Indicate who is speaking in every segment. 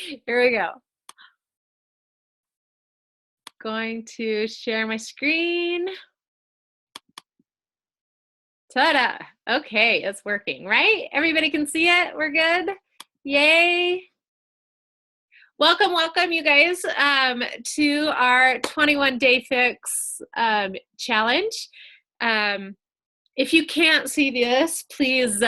Speaker 1: Here we go. Going to share my screen. Ta-da! Okay, it's working, right? Everybody can see it? We're good? Yay! Welcome, welcome, you guys, to our 21-day fix challenge. If you can't see this, please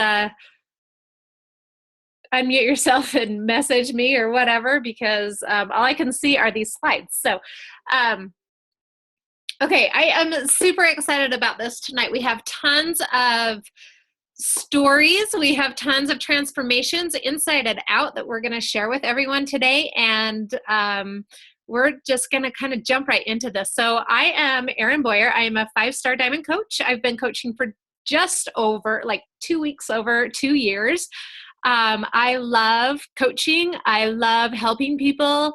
Speaker 1: unmute yourself and message me or whatever, because all I can see are these slides. So, okay, I am super excited about this tonight. We have tons of stories. We have tons of transformations inside and out that we're going to share with everyone today. And we're just going to kind of jump right into this. So I am Erin Boyer. I am a 5-star diamond coach. I've been coaching for just over like 2 weeks, over 2 years. I love coaching. I love helping people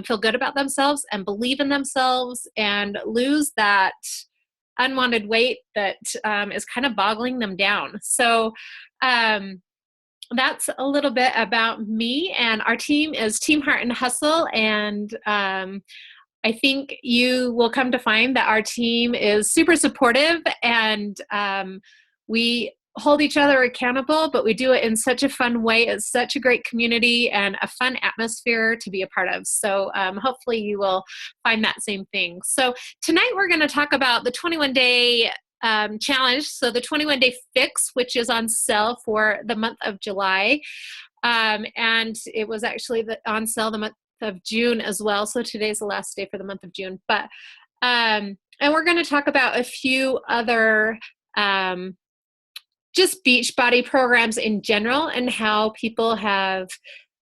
Speaker 1: feel good about themselves and believe in themselves and lose that unwanted weight that is kind of boggling them down. So that's a little bit about me, and our team is Team Heart and Hustle, and I think you will come to find that our team is super supportive, and we hold each other accountable, but we do it in such a fun way. It's such a great community and a fun atmosphere to be a part of. So hopefully you will find that same thing. So tonight we're going to talk about the 21-day challenge. So the 21-day fix, which is on sale for the month of July. And it was actually on sale the month of June as well. So today's the last day for the month of June. But and we're going to talk about a few other just Beachbody programs in general and how people have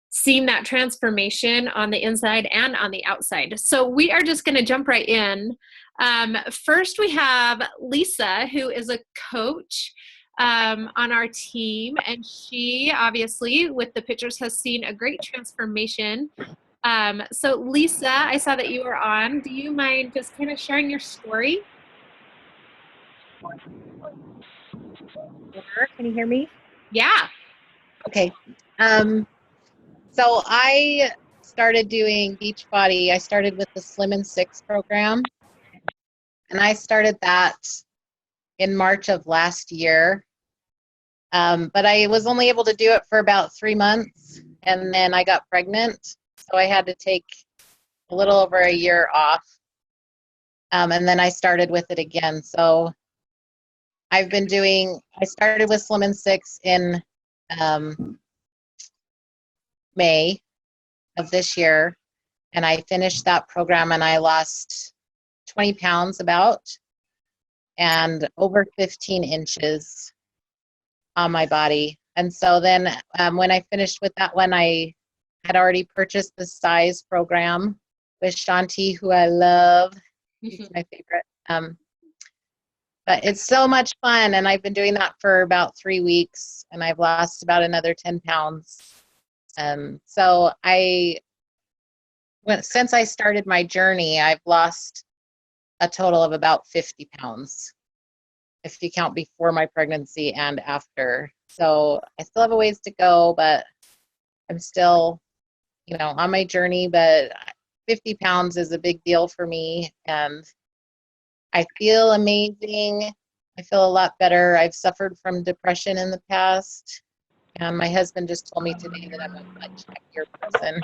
Speaker 1: seen that transformation on the inside and on the outside. So we are just going to jump right in. First, we have Lisa, who is a coach on our team, and she obviously, with the pictures, has seen a great transformation. So Lisa, I saw that you were on. Do you mind just kind of sharing your story?
Speaker 2: Can you hear me?
Speaker 1: Yeah.
Speaker 2: Okay. So I started doing Beachbody. I started with the Slim and Six program, and I started that in March of last year. But I was only able to do it for about 3 months, and then I got pregnant, so I had to take a little over a year off. And then I started with it again. So I started with Slim and Six in May of this year, and I finished that program, and I lost 20 pounds about, and over 15 inches on my body. And so then when I finished with that one, I had already purchased the size program with Shanti, who I love. She's my favorite. But it's so much fun, and I've been doing that for about 3 weeks, and I've lost about another 10 pounds. So since I started my journey, I've lost a total of about 50 pounds, if you count before my pregnancy and after. So I still have a ways to go, but I'm still, on my journey. But 50 pounds is a big deal for me, and I feel amazing. I feel a lot better. I've suffered from depression in the past. And my husband just told me today that I'm a much happier person,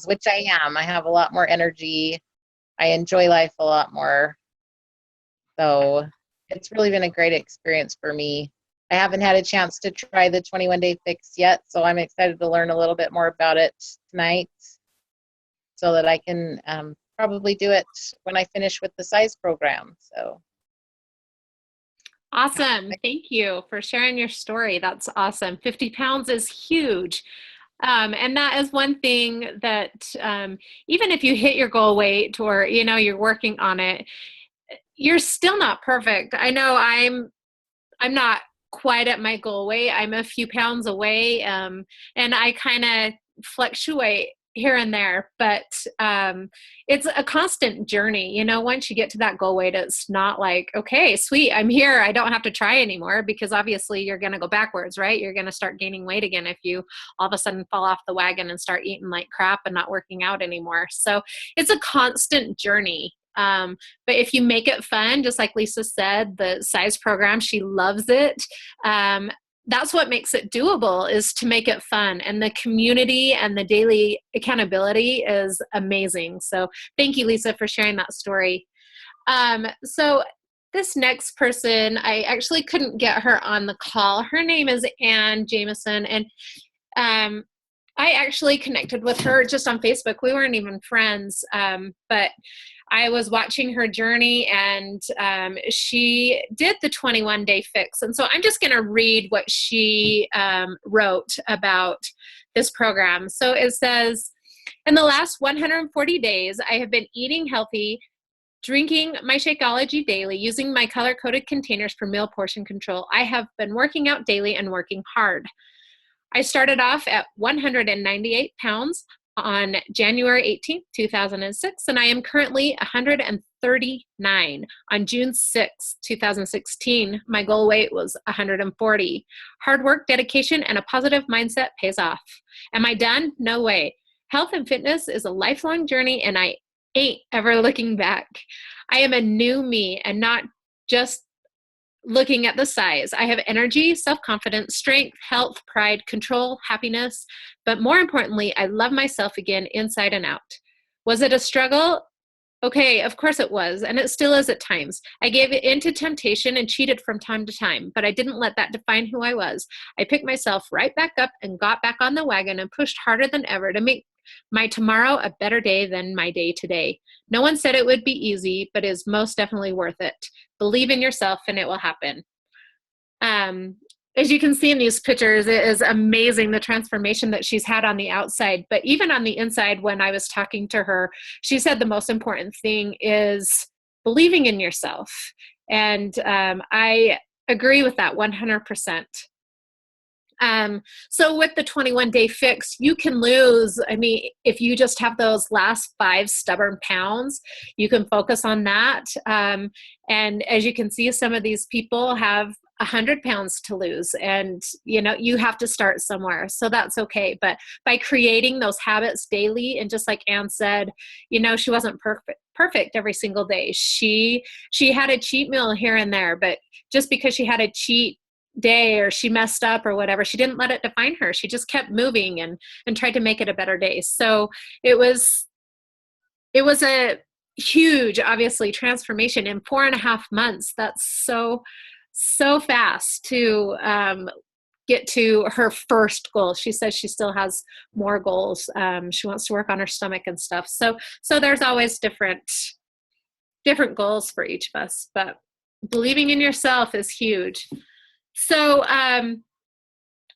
Speaker 2: which I am. I have a lot more energy. I enjoy life a lot more. So it's really been a great experience for me. I haven't had a chance to try the 21-day fix yet, so I'm excited to learn a little bit more about it tonight so that I can probably do it when I finish with the size program. So
Speaker 1: awesome. Thank you for sharing your story. That's awesome. 50 pounds is huge. And that is one thing that even if you hit your goal weight or, you're working on it, you're still not perfect. I know I'm not quite at my goal weight. I'm a few pounds away. And I kind of fluctuate here and there, but it's a constant journey. Once you get to that goal weight, it's not like, okay, sweet, I'm here, I don't have to try anymore, because obviously you're going to go backwards, right? You're going to start gaining weight again if you all of a sudden fall off the wagon and start eating like crap and not working out anymore. So it's a constant journey. But if you make it fun, just like Lisa said, the size program, she loves it. That's what makes it doable, is to make it fun. And the community and the daily accountability is amazing. So thank you, Lisa, for sharing that story. So this next person, I actually couldn't get her on the call. Her name is Ann Jameson. And I actually connected with her just on Facebook. We weren't even friends, but I was watching her journey, and she did the 21-day fix. And so I'm just going to read what she wrote about this program. So it says, in the last 140 days, I have been eating healthy, drinking my Shakeology daily, using my color-coded containers for meal portion control. I have been working out daily and working hard. I started off at 198 pounds on January 18th, 2006, and I am currently 139 on June 6th, 2016. My goal weight was 140. Hard work, dedication, and a positive mindset pays off. Am I done? No way. Health and fitness is a lifelong journey, and I ain't ever looking back. I am a new me, and not just looking at the size. I have energy, self-confidence, strength, health, pride, control, happiness, but more importantly, I love myself again inside and out. Was it a struggle? Okay, of course it was, and it still is at times. I gave in to temptation and cheated from time to time, but I didn't let that define who I was. I picked myself right back up and got back on the wagon and pushed harder than ever to make my tomorrow a better day than my day today. No one said it would be easy, but is most definitely worth it. Believe in yourself and it will happen. As you can see in these pictures, it is amazing the transformation that she's had on the outside. But even on the inside, when I was talking to her, she said the most important thing is believing in yourself. And I agree with that 100%. So with the 21-day fix, you can lose, if you just have those last 5 stubborn pounds, you can focus on that. And as you can see, some of these people have 100 pounds to lose, and you have to start somewhere, so that's okay. But by creating those habits daily, and just like Anne said, she wasn't perfect every single day. She had a cheat meal here and there, but just because she had a cheat day or she messed up or whatever, she didn't let it define her. She just kept moving and tried to make it a better day. So it was a huge, obviously, transformation in 4.5 months. That's so fast to get to her first goal. She says she still has more goals. She wants to work on her stomach and stuff. So there's always different goals for each of us, but believing in yourself is huge. So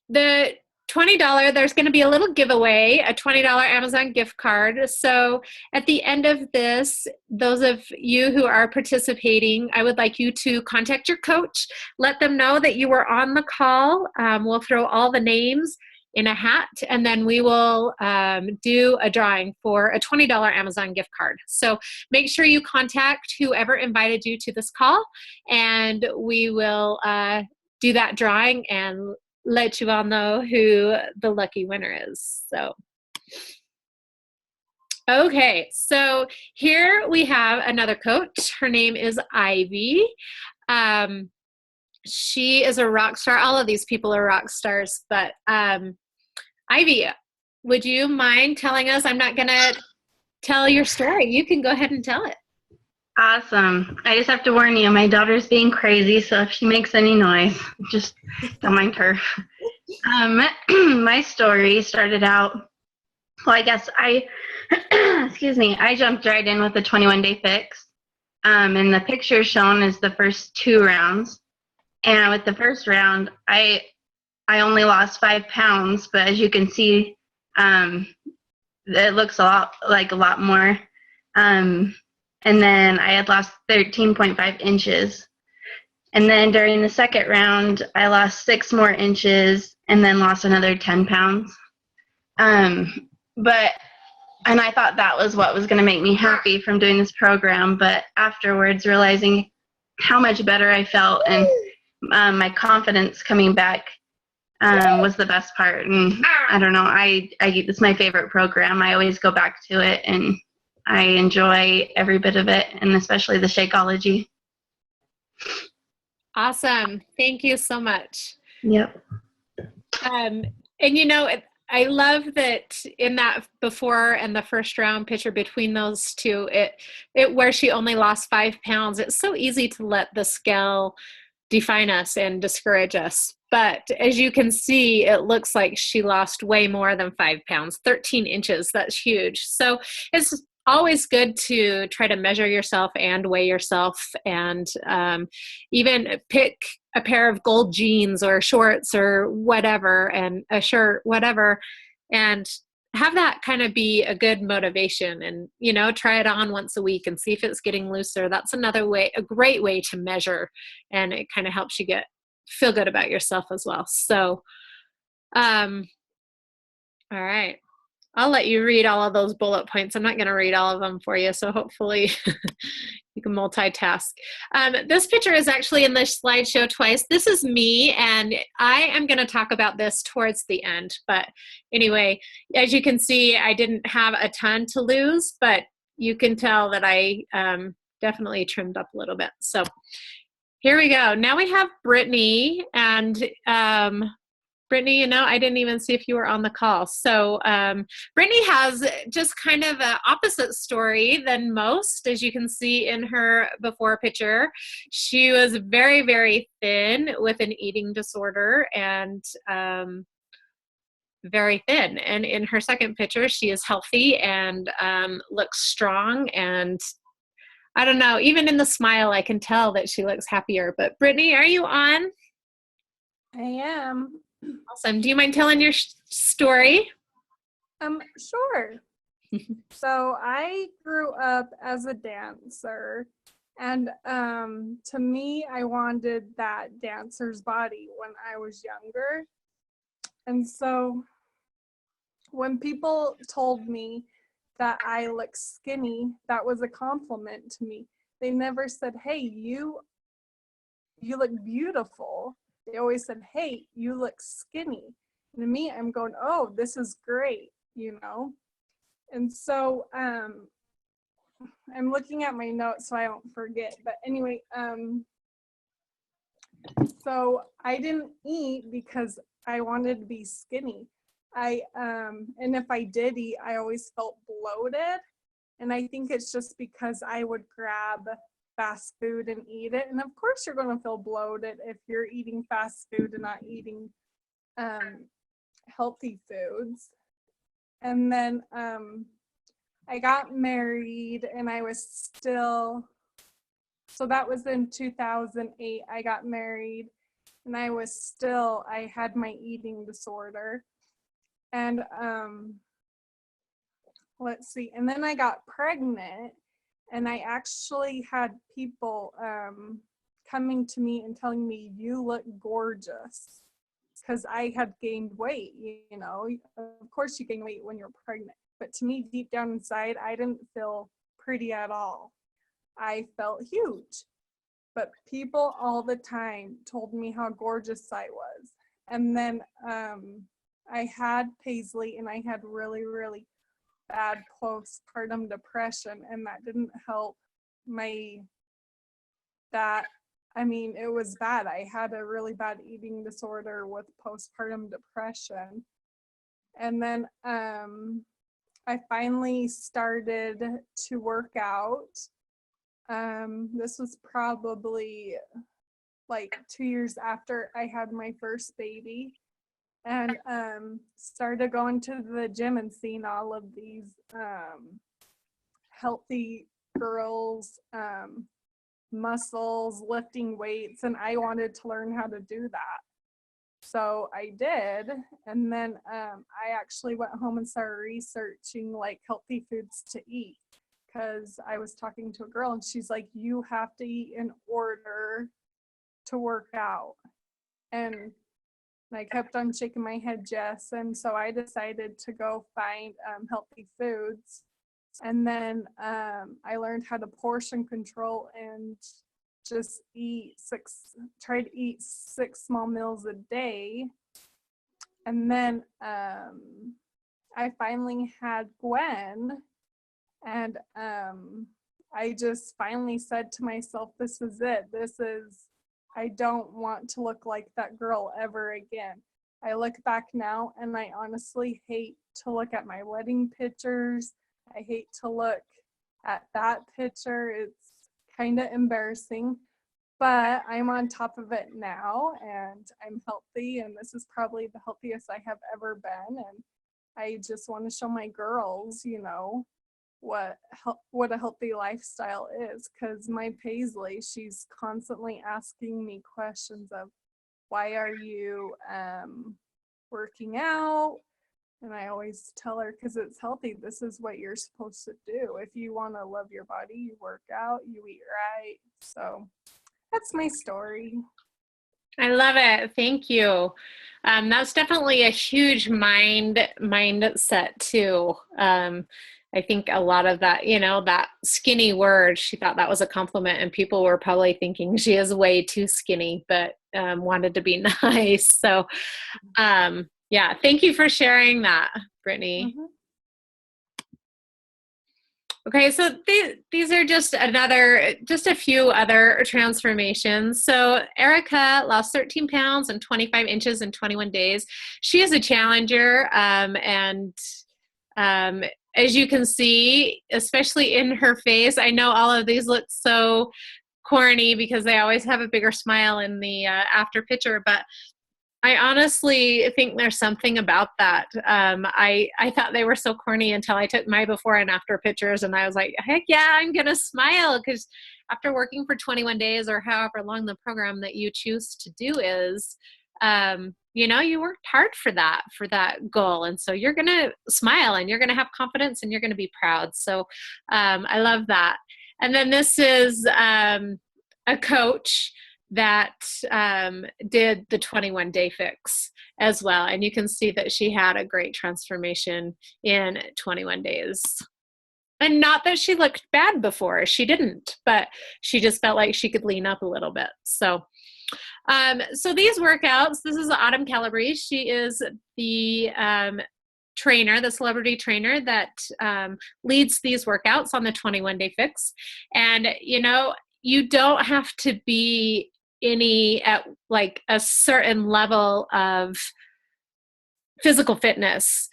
Speaker 1: the $20, there's going to be a little giveaway, a $20 Amazon gift card. So at the end of this, those of you who are participating, I would like you to contact your coach, let them know that you were on the call. We'll throw all the names in a hat, and then we will do a drawing for a $20 Amazon gift card. So make sure you contact whoever invited you to this call, and we will do that drawing and let you all know who the lucky winner is. So, okay, so here we have another coach. Her name is Ivy. She is a rock star. All of these people are rock stars, but Ivy, would you mind telling us? I'm not going to tell your story. You can go ahead and tell it.
Speaker 3: Awesome. I just have to warn you, my daughter's being crazy, so if she makes any noise, just don't mind her. My story started out, well, I guess excuse me, I jumped right in with the 21-day fix. And the picture shown is the first 2 rounds. And with the first round, I only lost 5 pounds, but as you can see, it looks a lot more. And then I had lost 13.5 inches. And then during the second round, I lost 6 more inches and then lost another 10 pounds. But And I thought that was what was going to make me happy from doing this program. But afterwards, realizing how much better I felt and my confidence coming back was the best part. And I don't know, it's my favorite program. I always go back to it, and I enjoy every bit of it, and especially the shakeology.
Speaker 1: Awesome. Thank you so much.
Speaker 3: Yep.
Speaker 1: And I love that in that before and the first round picture between those two, it where she only lost 5 pounds. It's so easy to let the scale define us and discourage us. But as you can see, it looks like she lost way more than 5 pounds, 13 inches. That's huge. So it's always good to try to measure yourself and weigh yourself, and even pick a pair of gold jeans or shorts or whatever, and a shirt, whatever, and have that kind of be a good motivation. And try it on once a week and see if it's getting looser. That's another way, a great way to measure, and it kind of helps you feel good about yourself as well. So all right, I'll let you read all of those bullet points. I'm not going to read all of them for you, so hopefully you can multitask. This picture is actually in the slideshow twice. This is me, and I am going to talk about this towards the end. But anyway, as you can see, I didn't have a ton to lose, but you can tell that I definitely trimmed up a little bit. So here we go. Now we have Brittany, and Brittany, I didn't even see if you were on the call. So Brittany has just kind of an opposite story than most, as you can see in her before picture. She was very, very thin with an eating disorder, and very thin. And in her second picture, she is healthy and looks strong. And I don't know, even in the smile, I can tell that she looks happier. But Brittany, are you on?
Speaker 4: I am.
Speaker 1: Awesome. Do you mind telling your story?
Speaker 4: Sure. So I grew up as a dancer, and to me, I wanted that dancer's body when I was younger. And so when people told me that I look skinny, that was a compliment to me. They never said, "Hey, you look beautiful." They always said, "Hey, you look skinny." And to me, I'm going, "Oh, this is great," And so I'm looking at my notes so I don't forget. But anyway, so I didn't eat because I wanted to be skinny. And if I did eat, I always felt bloated. And I think it's just because I would grab fast food and eat it. And of course you're going to feel bloated if you're eating fast food and not eating healthy foods. And then I got married, and I was still, so that was in 2008. I got married, and I had my eating disorder. And let's see, and then I got pregnant, and I actually had people coming to me and telling me, "You look gorgeous," because I had gained weight. Of course you gain weight when you're pregnant, but to me, deep down inside, I didn't feel pretty at all. I felt huge, but people all the time told me how gorgeous I was. And then I had Paisley, and I had really, really bad postpartum depression, and that didn't help it was bad. I had a really bad eating disorder with postpartum depression. And then I finally started to work out. This was probably like 2 years after I had my first baby, and started going to the gym and seeing all of these healthy girls, muscles, lifting weights, and I wanted to learn how to do that. So I did, and then I actually went home and started researching like healthy foods to eat, because I was talking to a girl, and she's like, "You have to eat in order to work out." And And I kept on shaking my head yes. And so I decided to go find healthy foods. And then I learned how to portion control and just try to eat 6 small meals a day. And then I finally had Gwen, and I just finally said to myself, this is it. I don't want to look like that girl ever again. I look back now and I honestly hate to look at my wedding pictures. I hate to look at that picture. It's kind of embarrassing, but I'm on top of it now and I'm healthy, and this is probably the healthiest I have ever been. And I just want to show my girls, what a healthy lifestyle is, because my Paisley, she's constantly asking me questions of, why are you working out? And I always tell her, because it's healthy. This is what you're supposed to do. If you want to love your body, you work out, you eat right. So that's my story.
Speaker 1: I love it. Thank you. That's definitely a huge mindset too. I think a lot of that, that skinny word, she thought that was a compliment, and people were probably thinking she is way too skinny, but wanted to be nice. So, yeah, thank you for sharing that, Brittany.
Speaker 4: Mm-hmm.
Speaker 1: Okay, so these are just a few other transformations. So Erica lost 13 pounds and 25 inches in 21 days. She is a challenger, and as you can see, especially in her face, I know all of these look so corny because they always have a bigger smile in the after picture, but I honestly think there's something about that. I thought they were so corny until I took my before and after pictures, and I was like, heck yeah, I'm going to smile, because after working for 21 days or however long the program that you choose to do is, you worked hard for that goal. And so you're going to smile and you're going to have confidence and you're going to be proud. So I love that. And then this is a coach that did the 21-day fix as well. And you can see that she had a great transformation in 21 days. And not that she looked bad before, she didn't, but she just felt like she could lean up a little bit. So these workouts, this is Autumn Calabrese. She is the the celebrity trainer that leads these workouts on the 21-day fix. And, you don't have to be at like a certain level of physical fitness.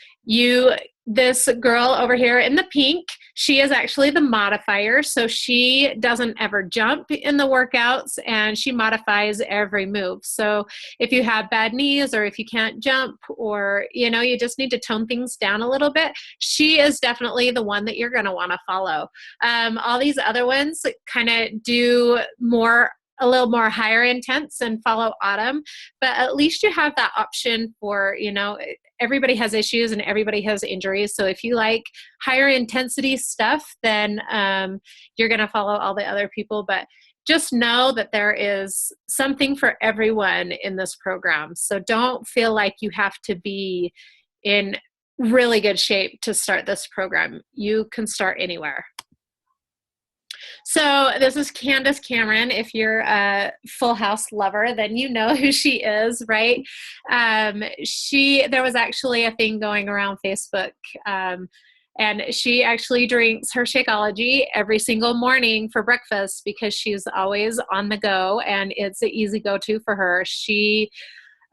Speaker 1: This girl over here in the pink, she is actually the modifier. So she doesn't ever jump in the workouts, and she modifies every move. So if you have bad knees, or if you can't jump, or, you just need to tone things down a little bit, she is definitely the one that you're going to want to follow. All these other ones kind of do a little more higher intense and follow Autumn, but at least you have that option for, everybody has issues and everybody has injuries. So if you like higher intensity stuff, then you're going to follow all the other people. But just know that there is something for everyone in this program. So don't feel like you have to be in really good shape to start this program. You can start anywhere. So this is Candace Cameron. If you're a Full House lover, then you know who she is, right? There was actually a thing going around Facebook, and she actually drinks her Shakeology every single morning for breakfast because she's always on the go, and it's an easy go-to for her.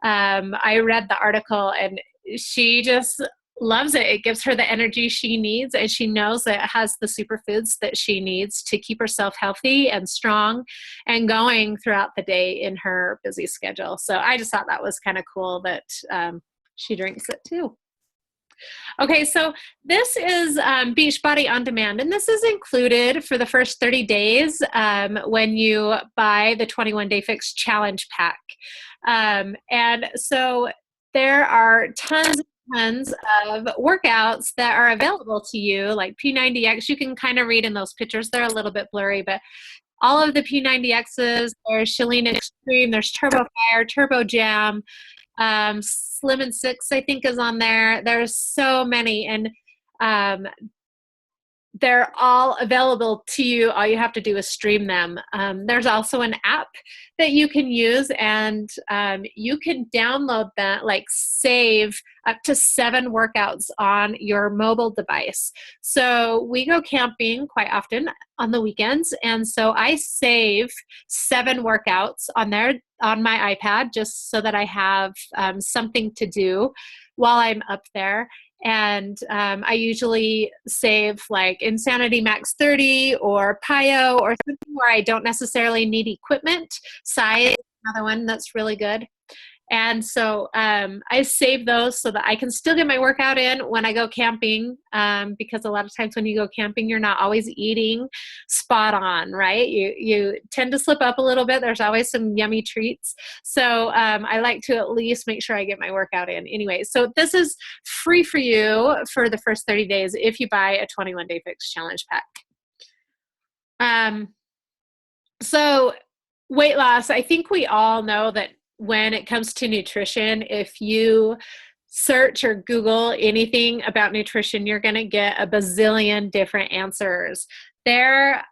Speaker 1: I read the article, and she just loves it. It gives her the energy she needs, and she knows that it has the superfoods that she needs to keep herself healthy and strong and going throughout the day in her busy schedule. So I just thought that was kind of cool that she drinks it too. Okay, so this is Beachbody On Demand, and this is included for the first 30 days when you buy the 21-Day Fix Challenge Pack. And so there are tons of workouts that are available to you, like P90X. You can kind of read in those pictures. They're a little bit blurry, but all of the P90Xs, there's Chalene Extreme, there's Turbo Fire, Turbo Jam, Slim and Six, I think, is on there. There's so many, and they're all available to you. All you have to do is stream them. There's also an app that you can use, and you can download that, like save up to 7 workouts on your mobile device. So we go camping quite often on the weekends, and so I save 7 workouts on there on my iPad, just so that I have something to do while I'm up there. And I usually save like Insanity Max 30 or PIO or something where I don't necessarily need equipment. Size is another one that's really good. And so I save those so that I can still get my workout in when I go camping, because a lot of times when you go camping, you're not always eating spot on, right? You tend to slip up a little bit. There's always some yummy treats. So I like to at least make sure I get my workout in. Anyway, so this is free for you for the first 30 days if you buy a 21-day fix challenge pack. So weight loss, I think we all know that when it comes to nutrition, if you search or Google anything about nutrition, you're going to get a bazillion different answers. There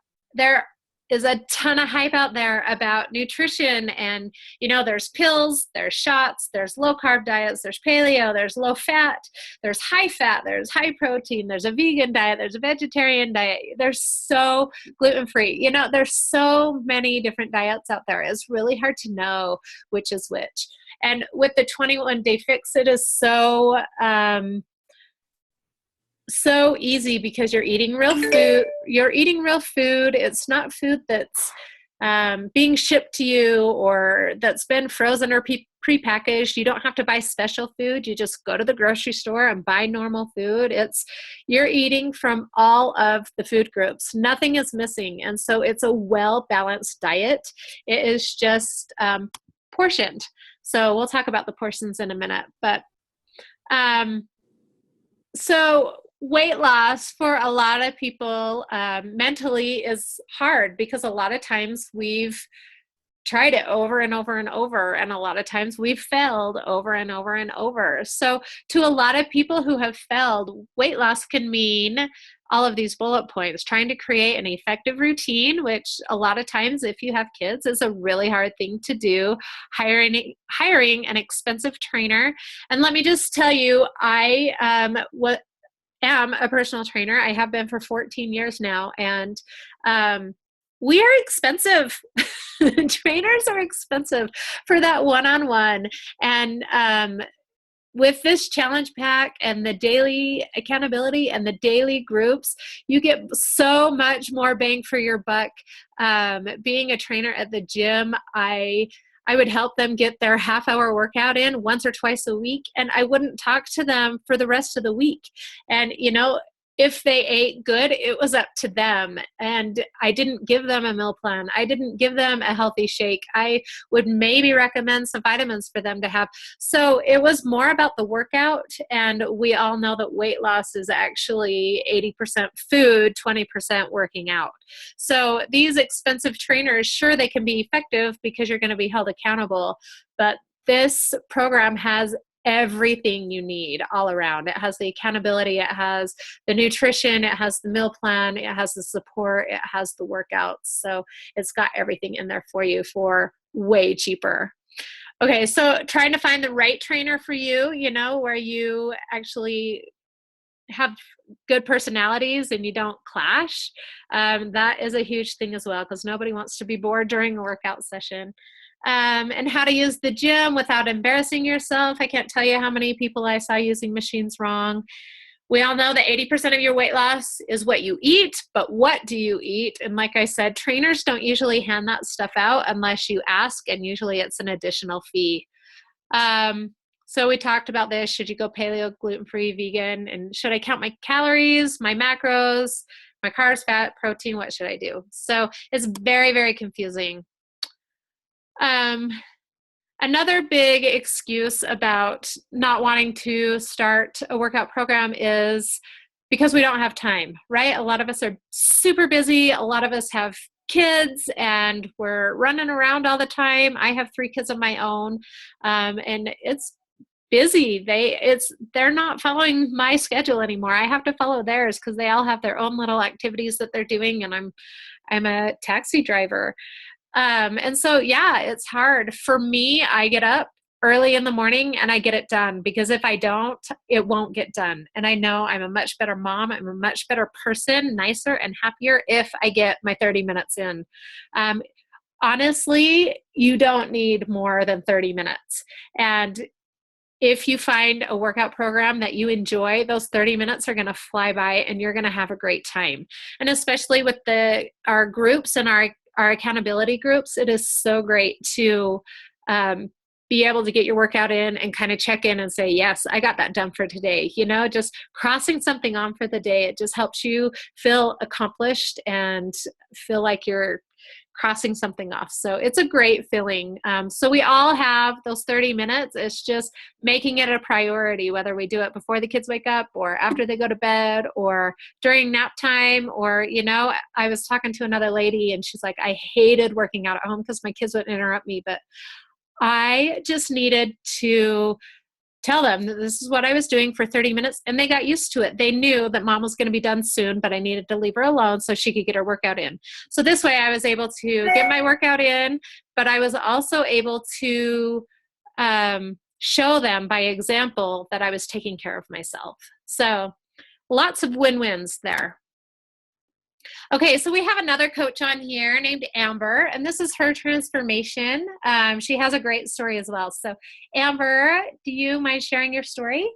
Speaker 1: is a ton of hype out there about nutrition, and there's pills, there's shots, there's low carb diets, there's paleo, there's low fat, there's high fat, there's high protein, there's a vegan diet, there's a vegetarian diet, there's so gluten-free. There's so many different diets out there. It's really hard to know which is which. And with the 21-day fix, it is so easy because you're eating real food. It's not food that's being shipped to you or that's been frozen or prepackaged. You don't have to buy special food. You just go to the grocery store and buy normal food. You're eating from all of the food groups. Nothing is missing. And so it's a well-balanced diet. It is just portioned. So we'll talk about the portions in a minute. But so weight loss for a lot of people mentally is hard, because a lot of times we've tried it over and over and over, and a lot of times we've failed over and over and over. So to a lot of people who have failed, weight loss can mean all of these bullet points: trying to create an effective routine, which a lot of times, if you have kids, is a really hard thing to do. Hiring an expensive trainer. And let me just tell you, I am a personal trainer. I have been for 14 years now, and we are expensive. Trainers are expensive for that one-on-one. And with this challenge pack and the daily accountability and the daily groups, you get so much more bang for your buck. Being a trainer at the gym, I would help them get their half-hour workout in once or twice a week, and I wouldn't talk to them for the rest of the week. And, if they ate good, it was up to them. And I didn't give them a meal plan. I didn't give them a healthy shake. I would maybe recommend some vitamins for them to have. So it was more about the workout. And we all know that weight loss is actually 80% food, 20% working out. So these expensive trainers, sure, they can be effective because you're going to be held accountable. But this program has everything you need all around. It has the accountability, it has the nutrition, it has the meal plan, it has the support, it has the workouts. So it's got everything in there for you for way cheaper. Okay, so trying to find the right trainer for you, where you actually have good personalities and you don't clash. That is a huge thing as well, because nobody wants to be bored during a workout session. And how to use the gym without embarrassing yourself. I can't tell you how many people I saw using machines wrong. We all know that 80% of your weight loss is what you eat, but what do you eat? And like I said, trainers don't usually hand that stuff out unless you ask, and usually it's an additional fee. So we talked about this. Should you go paleo, gluten-free, vegan? And should I count my calories, my macros, my carbs, fat, protein? What should I do? So it's very, very confusing. Another big excuse about not wanting to start a workout program is because we don't have time, right? A lot of us are super busy. A lot of us have kids and we're running around all the time. I have 3 kids of my own, and it's busy. They're not following my schedule anymore. I have to follow theirs because they all have their own little activities that they're doing, and I'm a taxi driver. And so, yeah, it's hard. For me, I get up early in the morning and I get it done, because if I don't, it won't get done. And I know I'm a much better mom. I'm a much better person, nicer and happier if I get my 30 minutes in. Honestly, you don't need more than 30 minutes. And if you find a workout program that you enjoy, those 30 minutes are going to fly by and you're going to have a great time. And especially with our groups and our accountability groups, it is so great to be able to get your workout in and kind of check in and say, yes, I got that done for today. Just crossing something on for the day, it just helps you feel accomplished and feel like you're crossing something off. So it's a great feeling. So we all have those 30 minutes. It's just making it a priority, whether we do it before the kids wake up or after they go to bed or during nap time. Or, I was talking to another lady and she's like, I hated working out at home because my kids would interrupt me, but I just needed to tell them that this is what I was doing for 30 minutes, and they got used to it. They knew that mom was going to be done soon, but I needed to leave her alone so she could get her workout in. So this way I was able to get my workout in, but I was also able to show them by example that I was taking care of myself. So lots of win-wins there. Okay, so we have another coach on here named Amber, and this is her transformation. She has a great story as well. So Amber, do you mind sharing your story?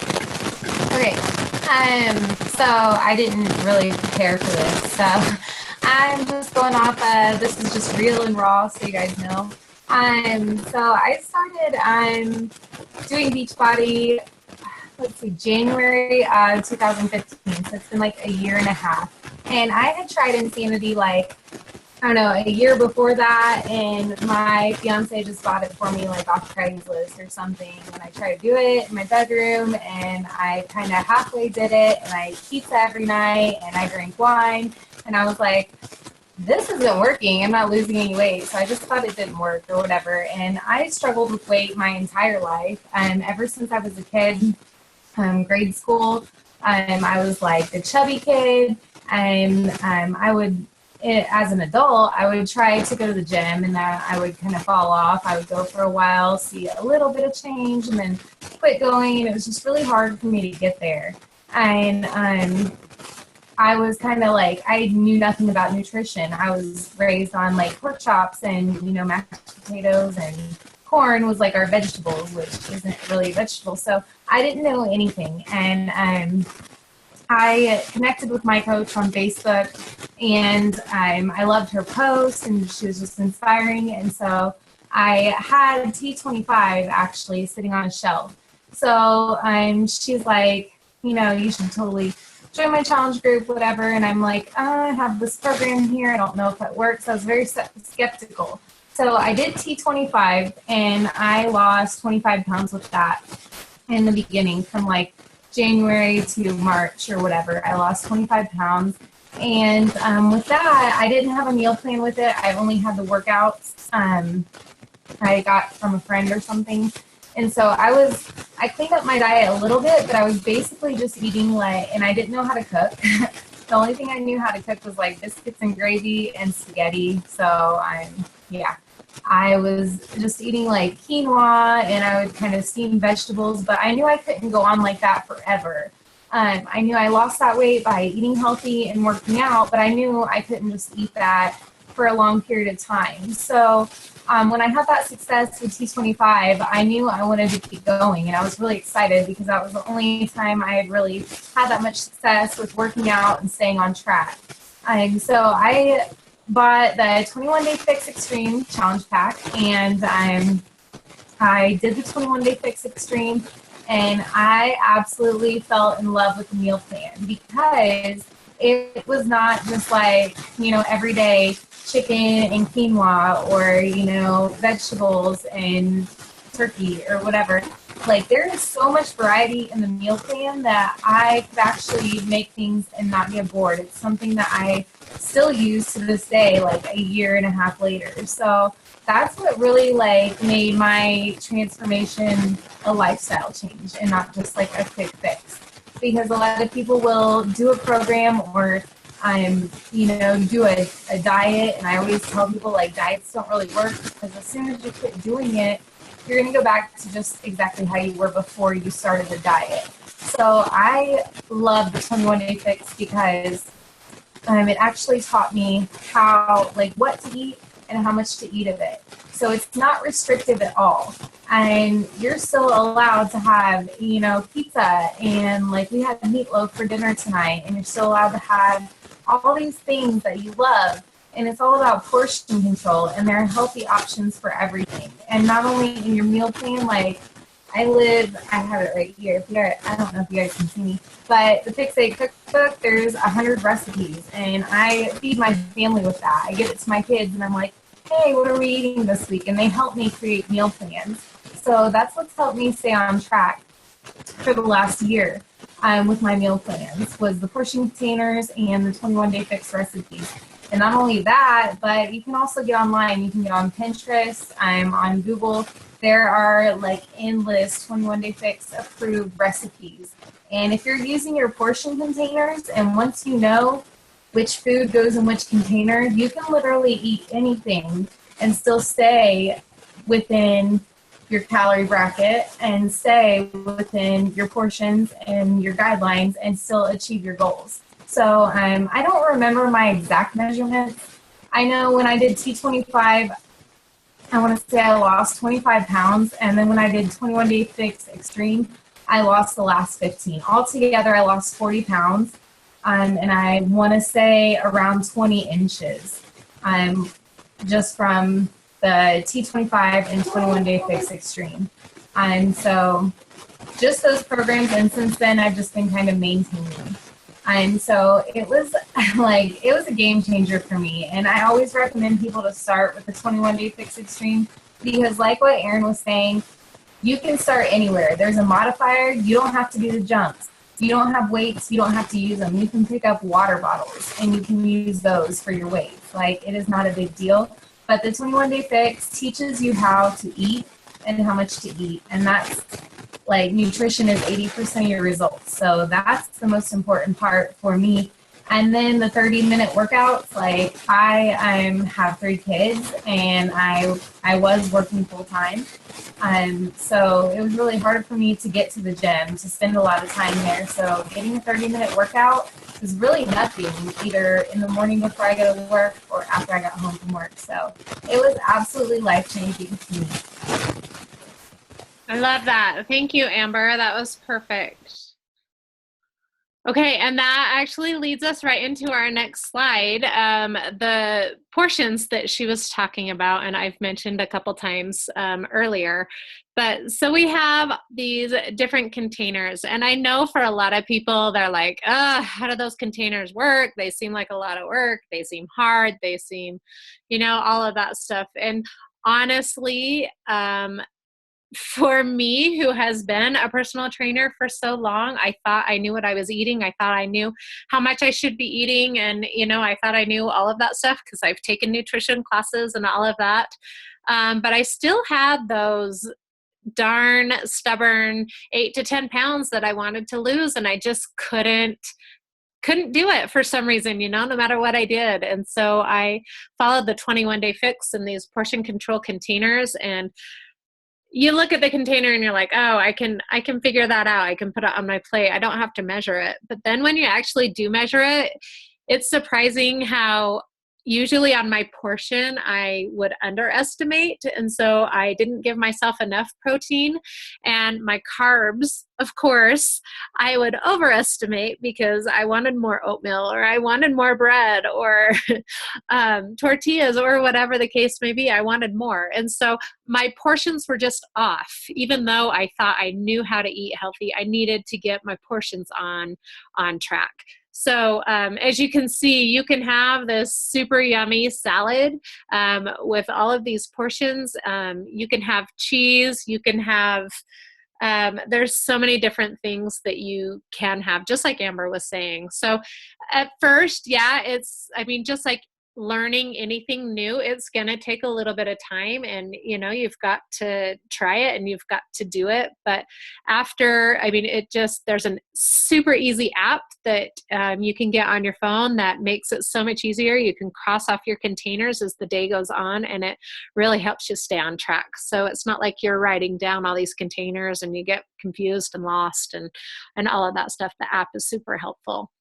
Speaker 5: Okay, so I didn't really prepare for this, so I'm just going off, this is just real and raw, so you guys know. So I started doing Beachbody, January 2015. So it's been like a year and a half. And I had tried Insanity a year before that, and my fiance just bought it for me off Craigslist or something. And I tried to do it in my bedroom, and I kind of halfway did it, and I ate pizza every night, and I drank wine, and I was like, this isn't working. I'm not losing any weight. So I just thought it didn't work or whatever. And I struggled with weight my entire life. Ever since I was a kid, grade school, I was the chubby kid, and I would, as an adult, I would try to go to the gym, and then I would kind of fall off. I would go for a while, see a little bit of change, and then quit going, and it was just really hard for me to get there. And I was kind of I knew nothing about nutrition. I was raised on pork chops and mashed potatoes, and corn was our vegetables, which isn't really a vegetable. So I didn't know anything. And I connected with my coach on Facebook, and I loved her posts, and she was just inspiring. And so I had T25 actually sitting on a shelf. So she's like, you should totally join my challenge group, whatever. And I'm like, I have this program here. I don't know if it works. I was very skeptical. So I did T25, and I lost 25 pounds with that in the beginning, from January to March or whatever. I lost 25 pounds. And with that, I didn't have a meal plan with it. I only had the workouts I got from a friend or something. And so I cleaned up my diet a little bit, but I was basically just eating and I didn't know how to cook. The only thing I knew how to cook was biscuits and gravy and spaghetti. So I was just eating quinoa, and I would kind of steam vegetables, but I knew I couldn't go on like that forever. I knew I lost that weight by eating healthy and working out, but I knew I couldn't just eat that for a long period of time. So when I had that success with T25, I knew I wanted to keep going, and I was really excited because that was the only time I had really had that much success with working out and staying on track. So I bought the 21-Day Fix Extreme Challenge Pack, and I did the 21-Day Fix Extreme, and I absolutely fell in love with the meal plan, because it was not just every day chicken and quinoa or, vegetables and turkey or whatever. like there is so much variety in the meal plan that I could actually make things and not get bored. It's something that I still use to this day, like a year and a half later. So that's what really like made my transformation a lifestyle change and not just like a quick fix. Because a lot of people will do a program or do a diet, and I always tell people like diets don't really work because as soon as you quit doing it, you're going to go back to just exactly how you were before you started the diet. So I love the 21 Day Fix because it actually taught me how, like, what to eat and how much to eat of it. So it's not restrictive at all. And you're still allowed to have, pizza, and like we had meatloaf for dinner tonight, and you're still allowed to have all these things that you love. And it's all about portion control, and there are healthy options for everything. And not only in your meal plan, like I have it right here. I don't know if you guys can see me, but the Fix 8 cookbook, there's 100 recipes, and I feed my family with that. I give it to my kids, and I'm like, hey, what are we eating this week? And they help me create meal plans. So that's what's helped me stay on track for the last year with my meal plans, was the portion containers and the 21 Day Fix recipes. And not only that, but you can also get online. You can get on Pinterest. I'm on Google. There are like endless 21 Day Fix approved recipes. And if you're using your portion containers, and once you know which food goes in which container, you can literally eat anything and still stay within your calorie bracket and stay within your portions and your guidelines and still achieve your goals. So I don't remember my exact measurements. I know when I did T25, I want to say I lost 25 pounds. And then when I did 21 Day Fix Extreme, I lost the last 15. Altogether, I lost 40 pounds. And I want to say around 20 inches just from the T25 and 21 Day Fix Extreme. And so just those programs, and since then I've just been kind of maintaining. And so it was a game changer for me. And I always recommend people to start with the 21 Day Fix Extreme because like what Erin was saying, you can start anywhere. There's a modifier. You don't have to do the jumps. You don't have weights. You don't have to use them. You can pick up water bottles and you can use those for your weights. Like, it is not a big deal. But the 21 Day Fix teaches you how to eat and how much to eat. And that's like nutrition is 80% of your results. So that's the most important part for me. And then the 30-minute workouts, like I have 3 kids and I was working full time. So it was really hard for me to get to the gym, to spend a lot of time there. So getting a 30-minute workout was really nothing, either in the morning before I go to work or after I got home from work. So it was absolutely life-changing to me.
Speaker 1: I love that. Thank you, Amber. That was perfect. Okay, and that actually leads us right into our next slide. The portions that she was talking about, and I've mentioned a couple times earlier. But so we have these different containers, and I know for a lot of people, they're like, how do those containers work? They seem like a lot of work. They seem hard. They seem, all of that stuff. And honestly, for me, who has been a personal trainer for so long, I thought I knew what I was eating. I thought I knew how much I should be eating. And, I thought I knew all of that stuff because I've taken nutrition classes and all of that. But I still had those darn stubborn 8 to 10 pounds that I wanted to lose. And I just couldn't do it for some reason, no matter what I did. And so I followed the 21 Day Fix in these portion control containers, and you look at the container and you're like, oh, I can figure that out. I can put it on my plate. I don't have to measure it. But then when you actually do measure it, it's surprising how usually on my portion, I would underestimate. And so I didn't give myself enough protein. And my carbs, of course, I would overestimate because I wanted more oatmeal or I wanted more bread or tortillas or whatever the case may be. I wanted more. And so my portions were just off. Even though I thought I knew how to eat healthy, I needed to get my portions on track. So as you can see, you can have this super yummy salad with all of these portions. You can have cheese. You can have There's so many different things that you can have, just like Amber was saying. So at first, yeah, just like learning anything new, it's going to take a little bit of time, and you've got to try it and you've got to do it. But after, there's a super easy app that you can get on your phone that makes it so much easier. You can cross off your containers as the day goes on, and it really helps you stay on track. So it's not like you're writing down all these containers and you get confused and lost and all of that stuff. The app is super helpful.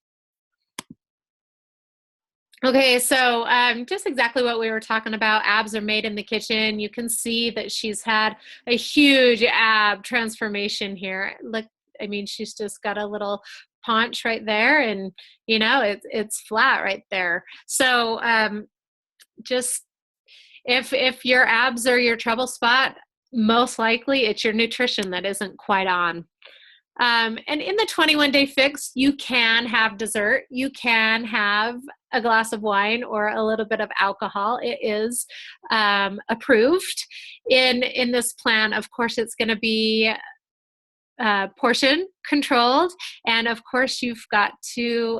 Speaker 1: Okay, so just exactly what we were talking about. Abs are made in the kitchen. You can see that she's had a huge ab transformation here. Look, she's just got a little paunch right there, and it's flat right there. So just if your abs are your trouble spot, most likely it's your nutrition that isn't quite on. And in the 21-day fix, you can have dessert. You can have a glass of wine or a little bit of alcohol. It is approved in this plan. Of course, it's going to be portion controlled, and of course, you've got to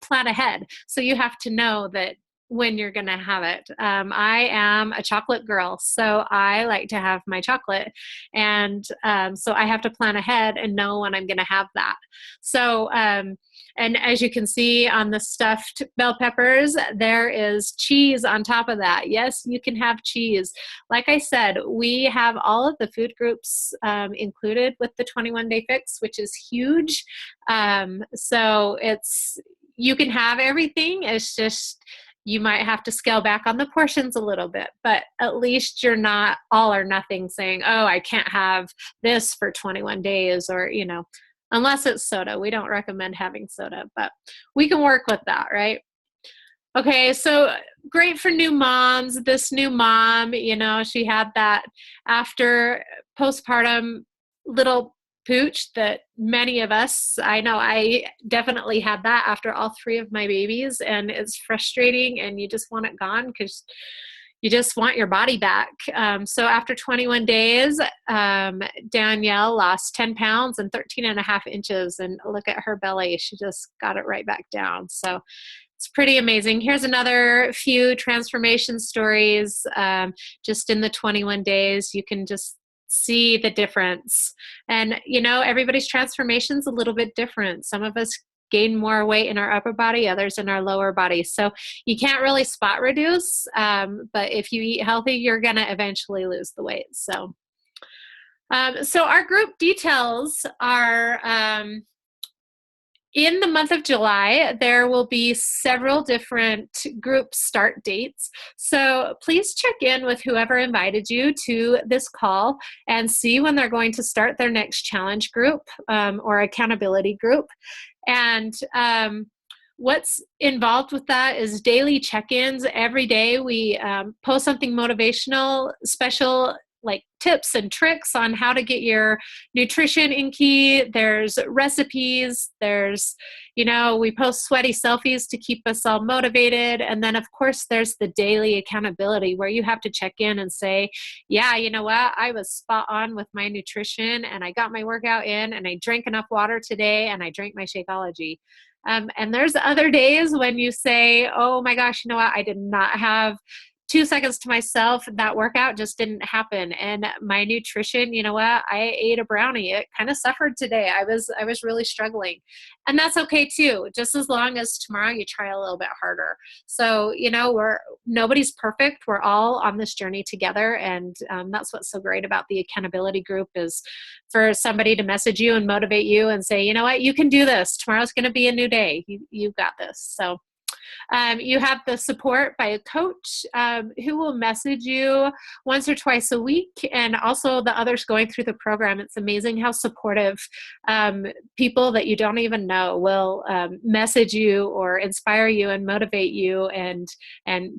Speaker 1: plan ahead. So you have to know that when you're going to have it. I am a chocolate girl, so I like to have my chocolate. And so I have to plan ahead and know when I'm going to have that. So, and as you can see on the stuffed bell peppers, there is cheese on top of that. Yes, you can have cheese. Like I said, we have all of the food groups included with the 21-day fix, which is huge. So you can have everything. It's just, you might have to scale back on the portions a little bit, but at least you're not all or nothing saying, oh, I can't have this for 21 days or, unless it's soda. We don't recommend having soda, but we can work with that, right? Okay, so great for new moms. This new mom, she had that after postpartum little pooch that many of us, I know I definitely had that after all 3 of my babies, and it's frustrating and you just want it gone because you just want your body back. So after 21 days, Danielle lost 10 pounds and 13.5 inches, and look at her belly. She just got it right back down. So it's pretty amazing. Here's another few transformation stories. Just in the 21 days, you can just see the difference. And, everybody's transformation is a little bit different. Some of us gain more weight in our upper body, others in our lower body. So you can't really spot reduce, but if you eat healthy, you're going to eventually lose the weight. So our group details are, in the month of July, there will be several different group start dates. So please check in with whoever invited you to this call and see when they're going to start their next challenge group or accountability group. And what's involved with that is daily check-ins. Every day we post something motivational, special like tips and tricks on how to get your nutrition in key. There's recipes, there's, we post sweaty selfies to keep us all motivated. And then of course there's the daily accountability where you have to check in and say, yeah, you know what? I was spot on with my nutrition and I got my workout in and I drank enough water today and I drank my Shakeology. And there's other days when you say, oh my gosh, you know what? I did not have 2 seconds to myself. That workout just didn't happen. And my nutrition, you know what? I ate a brownie. It kind of suffered today. I was really struggling. And that's okay too, just as long as tomorrow you try a little bit harder. So, nobody's perfect. We're all on this journey together. And that's what's so great about the accountability group is for somebody to message you and motivate you and say, you know what, you can do this. Tomorrow's going to be a new day. You've got this. So you have the support by a coach who will message you once or twice a week, and also the others going through the program. It's amazing how supportive people that you don't even know will message you or inspire you and motivate you and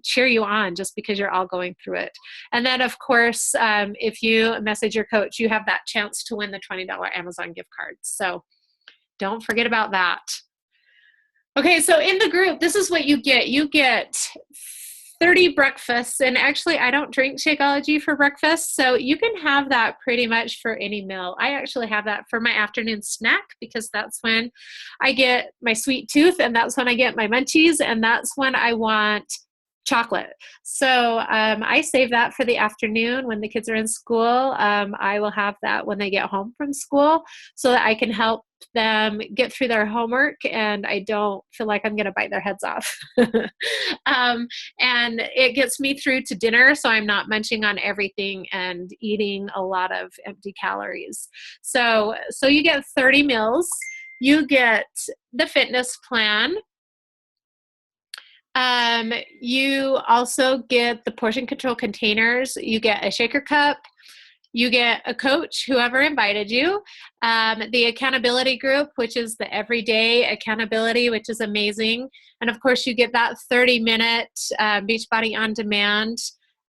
Speaker 1: cheer you on just because you're all going through it. And then, of course, if you message your coach, you have that chance to win the $20 Amazon gift card. So don't forget about that. Okay, so in the group, this is what you get. You get 30 breakfasts. And actually, I don't drink Shakeology for breakfast, so you can have that pretty much for any meal. I actually have that for my afternoon snack because that's when I get my sweet tooth, and that's when I get my munchies, and that's when I want chocolate. So I save that for the afternoon when the kids are in school. I will have that when they get home from school so that I can help them get through their homework and I don't feel like I'm going to bite their heads off. And it gets me through to dinner, so I'm not munching on everything and eating a lot of empty calories. So you get 30 meals. You get the fitness plan. You also get the portion control containers. You get a shaker cup. You get a coach, whoever invited you. The accountability group, which is the everyday accountability, which is amazing. And of course, you get that 30-minute Beachbody On Demand,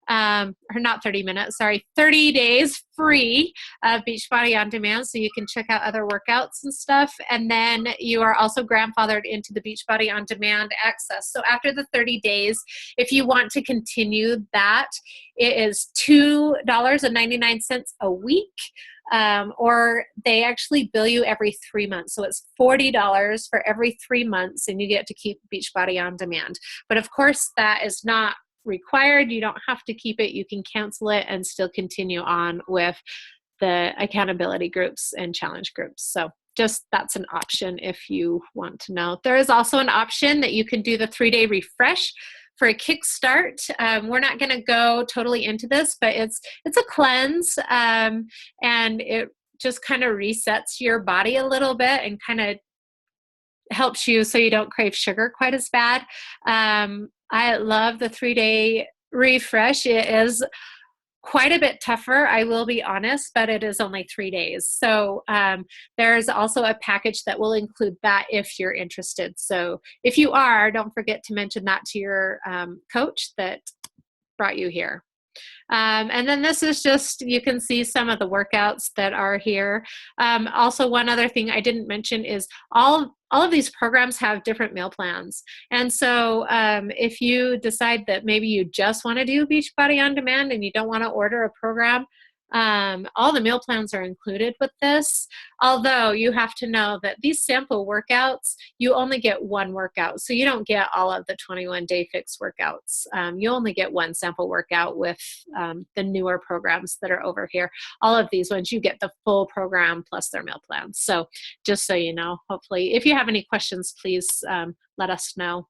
Speaker 1: or not 30 minutes, sorry, 30 days free of Beachbody On Demand, so you can check out other workouts and stuff. And then you are also grandfathered into the Beachbody On Demand access. So after the 30 days, if you want to continue that, it is $2.99 a week. Or they actually bill you every 3 months. So it's $40 for every 3 months, and you get to keep Beachbody On Demand. But of course, that is not required. You don't have to keep it. You can cancel it and still continue on with the accountability groups and challenge groups. So just that's an option if you want to know. There is also an option that you can do the 3-day refresh for a kickstart. We're not going to go totally into this, but it's a cleanse, and it just kind of resets your body a little bit and kind of helps you so you don't crave sugar quite as bad. I love the 3-day refresh. It is quite a bit tougher, I will be honest, but it is only 3 days. So there's also a package that will include that if you're interested. So if you are, don't forget to mention that to your coach that brought you here. And then this is just, you can see some of the workouts that are here. Also, one other thing I didn't mention is all of these programs have different meal plans. And so if you decide that maybe you just want to do Beachbody On Demand and you don't want to order a program, all the meal plans are included with this. Although you have to know that these sample workouts, you only get one workout. So you don't get all of the 21-day fix workouts. You only get one sample workout with the newer programs that are over here. All of these ones, you get the full program plus their meal plans. So just so you know, hopefully, if you have any questions, please let us know.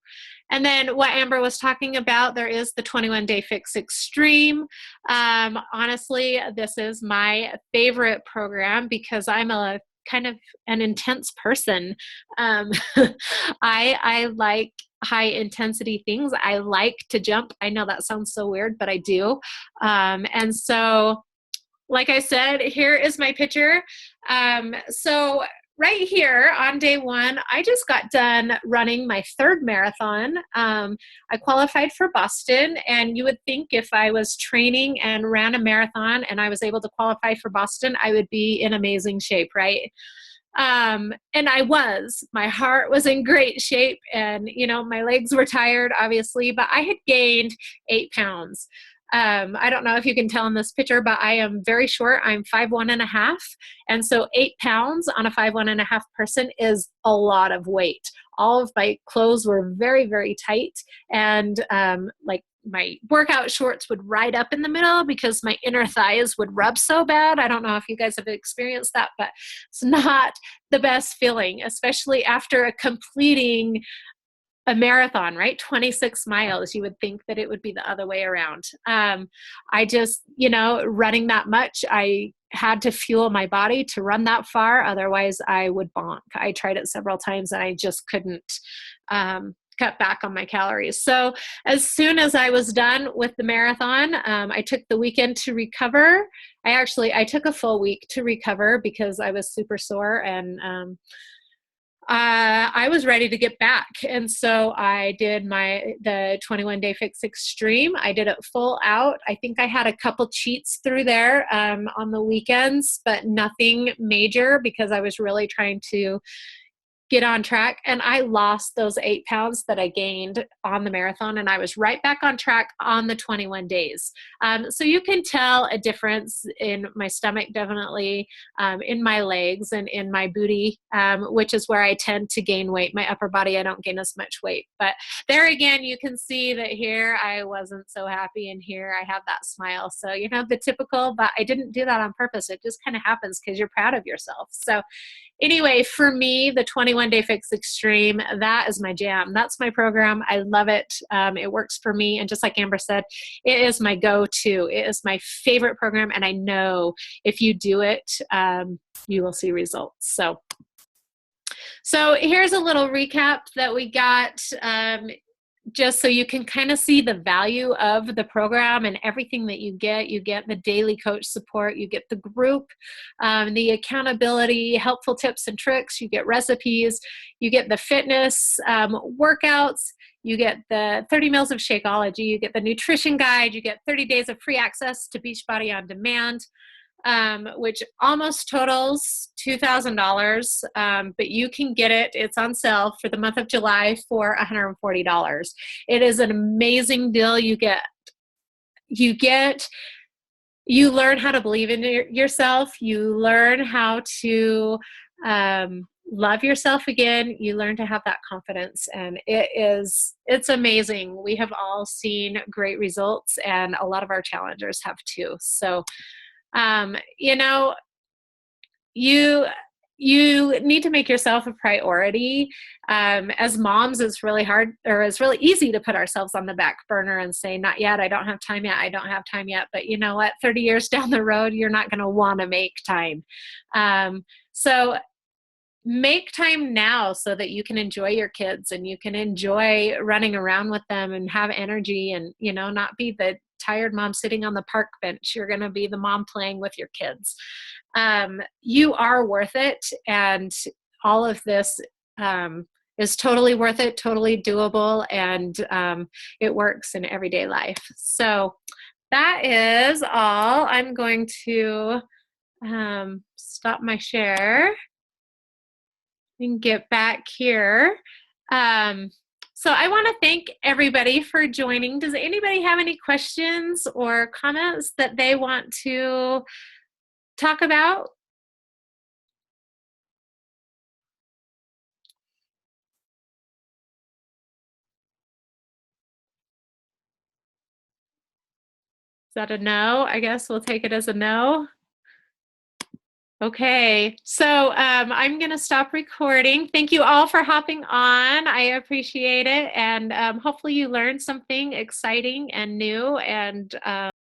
Speaker 1: And then what Amber was talking about, there is the 21-day fix extreme. Honestly, this is my favorite program because I'm a kind of an intense person. I like high intensity things. I like to jump. I know that sounds so weird, but I do. And so, like I said, here is my picture. So right here on day one, I just got done running my 3rd marathon. I qualified for Boston, and you would think if I was training and ran a marathon and I was able to qualify for Boston, I would be in amazing shape, right? And I was. My heart was in great shape, and my legs were tired, obviously, but I had gained 8 pounds. I don't know if you can tell in this picture, but I am very short. I'm 5'1.5". And so 8 pounds on a 5'1.5" person is a lot of weight. All of my clothes were very, very tight. And like my workout shorts would ride up in the middle because my inner thighs would rub so bad. I don't know if you guys have experienced that, but it's not the best feeling, especially after completing a marathon, right? 26 miles. You would think that it would be the other way around. I just, running that much, I had to fuel my body to run that far. Otherwise I would bonk. I tried it several times and I just couldn't cut back on my calories. So as soon as I was done with the marathon, I took the weekend to recover. I took a full week to recover because I was super sore, and I was ready to get back. And so I did the 21-day fix extreme. I did it full out. I think I had a couple cheats through there on the weekends, but nothing major because I was really trying to get on track. And I lost those 8 pounds that I gained on the marathon, and I was right back on track on the 21 days. So you can tell a difference in my stomach, definitely, in my legs and in my booty, which is where I tend to gain weight. My upper body, I don't gain as much weight. But there again, you can see that here I wasn't so happy, and here I have that smile. So, you know, the typical, but I didn't do that on purpose. It just kind of happens because you're proud of yourself. So anyway, for me, the 21 Day Fix Extreme, that is my jam. That's my program. I love it. It works for me. And just like Amber said, it is my go-to. It is my favorite program. And I know if you do it, you will see results. So here's a little recap that we got, just so you can kind of see the value of the program and everything that you get. You get the daily coach support, you get the group, the accountability, helpful tips and tricks, you get recipes, you get the fitness workouts, you get the 30 meals of Shakeology, you get the nutrition guide, you get 30 days of free access to Beachbody On Demand, which almost totals $2,000, but you can get it. It's on sale for the month of July for $140. It is an amazing deal. You learn how to believe in yourself. You learn how to love yourself again. You learn to have that confidence, and it's amazing. We have all seen great results, and a lot of our challengers have too. So you know, you need to make yourself a priority. As moms, it's really hard, or it's really easy to put ourselves on the back burner and say, not yet, I don't have time yet, I don't have time yet. But you know what, 30 years down the road, you're not going to want to make time. So make time now so that you can enjoy your kids and you can enjoy running around with them and have energy, and, you know, not be the tired mom sitting on the park bench. You're going to be the mom playing with your kids. You are worth it. And all of this is totally worth it, totally doable. And it works in everyday life. So that is all. I'm going to stop my share and get back here. So I want to thank everybody for joining. Does anybody have any questions or comments that they want to talk about? Is that a no? I guess we'll take it as a no. Okay, so I'm going to stop recording. Thank you all for hopping on. I appreciate it. And hopefully you learned something exciting and new. And